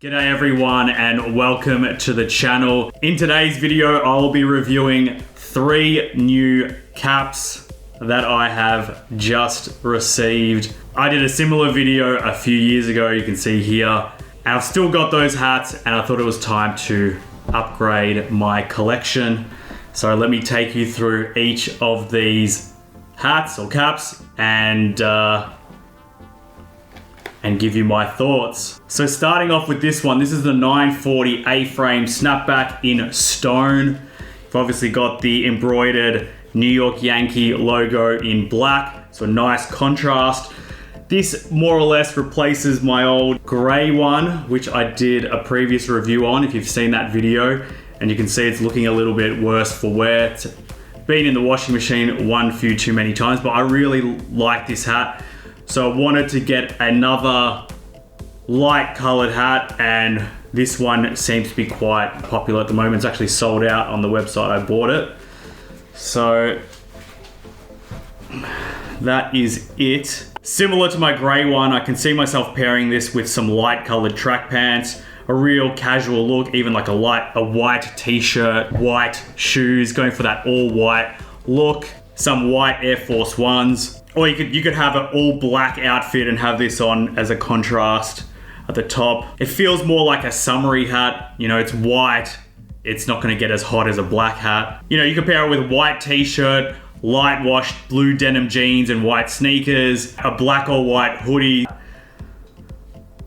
G'day everyone and welcome to the channel. In today's video, I'll be reviewing 3 new caps that I have just received. I did a similar video a few years ago, you can see here. And I've still got those hats and I thought it was time to upgrade my collection. So let me take you through each of these hats or caps and give you my thoughts. So starting off with this one, this is the 940 A-frame snapback in stone. You've obviously got the embroidered New York Yankee logo in black, so a nice contrast. This more or less replaces my old gray one, which I did a previous review on, if you've seen that video. And you can see it's looking a little bit worse for wear. It's been in the washing machine one few too many times, but I really like this hat. So I wanted to get another light colored hat, and this one seems to be quite popular at the moment. It's actually sold out on the website I bought it. So that is it. Similar to my gray one, I can see myself pairing this with some light colored track pants, a real casual look, even like a white t-shirt, white shoes, going for that all white look, some white Air Force Ones. Or you could have an all black outfit and have this on as a contrast at the top. It feels more like a summery hat. You know, it's white. It's not gonna get as hot as a black hat. You know, you can pair it with white t-shirt, light washed blue denim jeans and white sneakers, a black or white hoodie.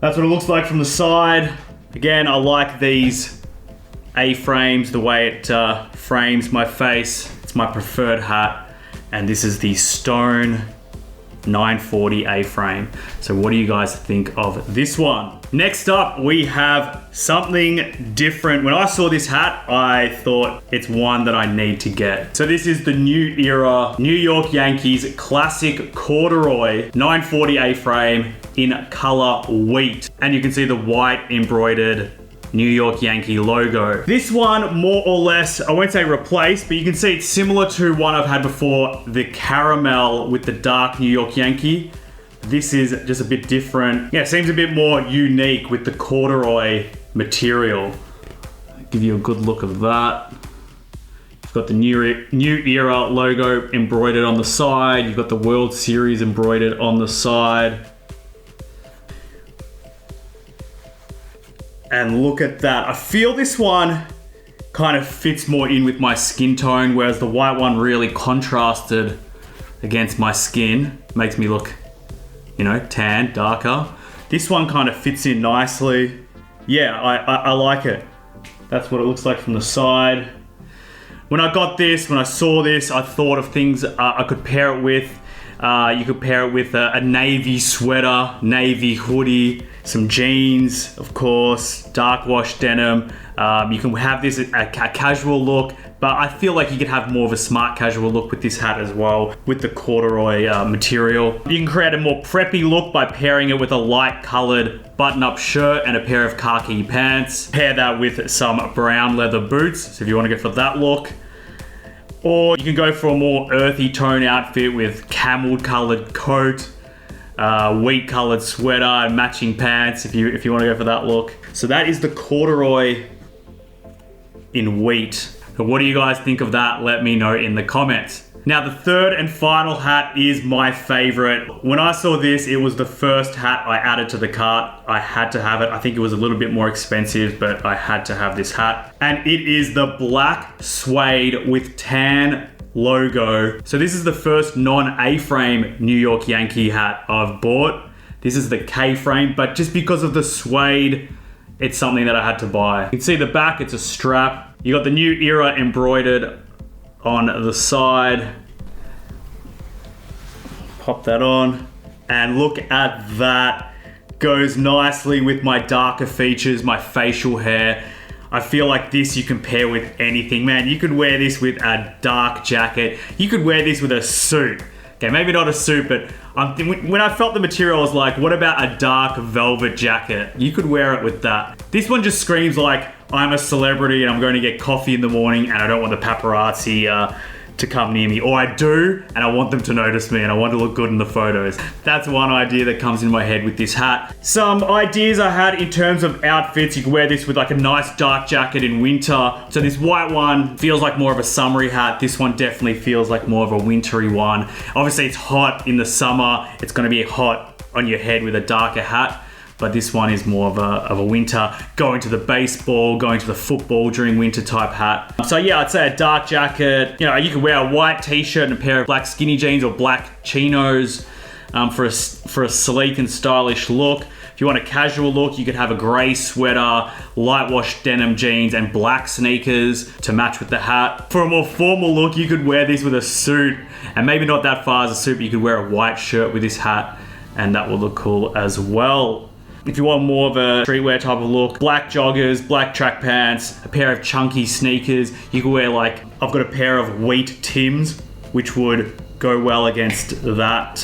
That's what it looks like from the side. Again, I like these A-frames, the way it frames my face. It's my preferred hat. And this is the stone 940 A-frame. So what do you guys think of this one? Next up, we have something different. When I saw this hat, I thought it's one that I need to get. So this is the new era New York Yankees classic corduroy 940 A-frame in color wheat. And you can see the white embroidered New York Yankee logo. This one, more or less, I won't say replaced, but you can see it's similar to one I've had before, the caramel with the dark New York Yankee. This is just a bit different. Yeah, it seems a bit more unique with the corduroy material. I'll give you a good look of that. You've got the new era logo embroidered on the side. You've got the World Series embroidered on the side. And look at that. I feel this one kind of fits more in with my skin tone, whereas the white one really contrasted against my skin. Makes me look, you know, tan, darker. This one kind of fits in nicely. Yeah, I like it. That's what it looks like from the side. When I got this, when I saw this, I thought of things I could pair it with. You could pair it with a navy sweater, navy hoodie, some jeans, of course, dark wash denim. You can have this a casual look, but I feel like you could have more of a smart casual look with this hat as well, with the corduroy material. You can create a more preppy look by pairing it with a light colored button-up shirt and a pair of khaki pants. Pair that with some brown leather boots, so if you want to go for that look. Or you can go for a more earthy tone outfit with camel colored coat, wheat colored sweater and matching pants if you want to go for that look. So that is the corduroy in wheat. So what do you guys think of that? Let me know in the comments. Now the third and final hat is my favorite. When I saw this, it was the first hat I added to the cart. I had to have it. I think it was a little bit more expensive, but I had to have this hat. And it is the black suede with tan logo. So this is the first non-A-frame New York Yankee hat I've bought. This is the K-frame, but just because of the suede, it's something that I had to buy. You can see the back, it's a strap. You got the new era embroidered on the side. Pop that on. And look at that. Goes nicely with my darker features, my facial hair. I feel like this you can pair with anything. Man, you could wear this with a dark jacket. You could wear this with a suit. Okay, maybe not a suit, but when I felt the material, I was like, what about a dark velvet jacket? You could wear it with that. This one just screams like, I'm a celebrity and I'm going to get coffee in the morning and I don't want the paparazzi to come near me, or I do and I want them to notice me and I want to look good in the photos. That's one idea that comes in my head with this hat. Some ideas I had in terms of outfits. You can wear this with like a nice dark jacket in winter. So this white one feels like more of a summery hat. This one definitely feels like more of a wintry one. Obviously it's hot in the summer. It's going to be hot on your head with a darker hat. But this one is more of a winter, going to the baseball, going to the football during winter type hat. So yeah, I'd say a dark jacket. You know, you could wear a white t-shirt and a pair of black skinny jeans or black chinos for a sleek and stylish look. If you want a casual look, you could have a gray sweater, light wash denim jeans, and black sneakers to match with the hat. For a more formal look, you could wear this with a suit, and maybe not that far as a suit, but you could wear a white shirt with this hat, and that will look cool as well. If you want more of a streetwear type of look, black joggers, black track pants, a pair of chunky sneakers. You can wear like, I've got a pair of wheat Tims, which would go well against that,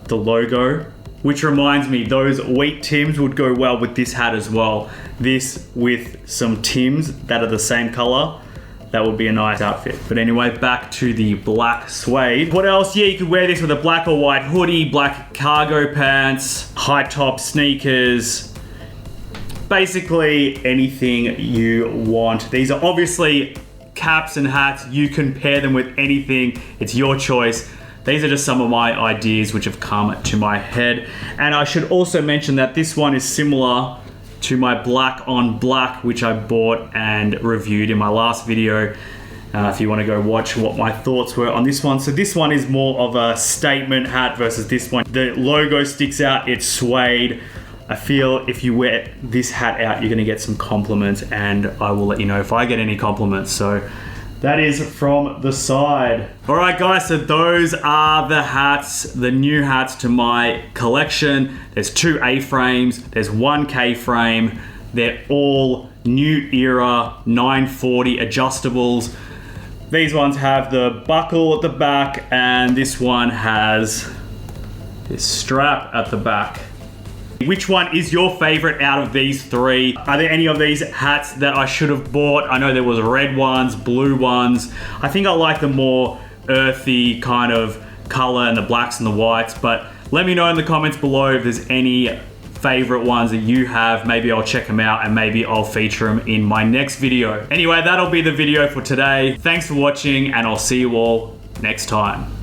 the logo. Which reminds me, those wheat Tims would go well with this hat as well. This with some Tims that are the same color. That would be a nice outfit. But anyway, back to the black suede. What else? Yeah, you could wear this with a black or white hoodie, black cargo pants, high top sneakers. Basically anything you want. These are obviously caps and hats. You can pair them with anything. It's your choice. These are just some of my ideas which have come to my head. And I should also mention that this one is similar to my black on black, which I bought and reviewed in my last video. If you want to go watch what my thoughts were on this one. So this one is more of a statement hat versus this one. The logo sticks out, it's suede. I feel if you wear this hat out, you're gonna get some compliments, and I will let you know if I get any compliments. So that is from the side. All right, guys, so those are the hats, the new hats to my collection. There's 2 A-frames, there's 1 K-frame. They're all new era 940 adjustables. These ones have the buckle at the back, and this one has this strap at the back. Which one is your favorite out of these 3? Are there any of these hats that I should have bought? I know there was red ones, blue ones. I think I like the more earthy kind of color and the blacks and the whites, but let me know in the comments below if there's any favorite ones that you have. Maybe I'll check them out and maybe I'll feature them in my next video. Anyway, that'll be the video for today. Thanks for watching, and I'll see you all next time.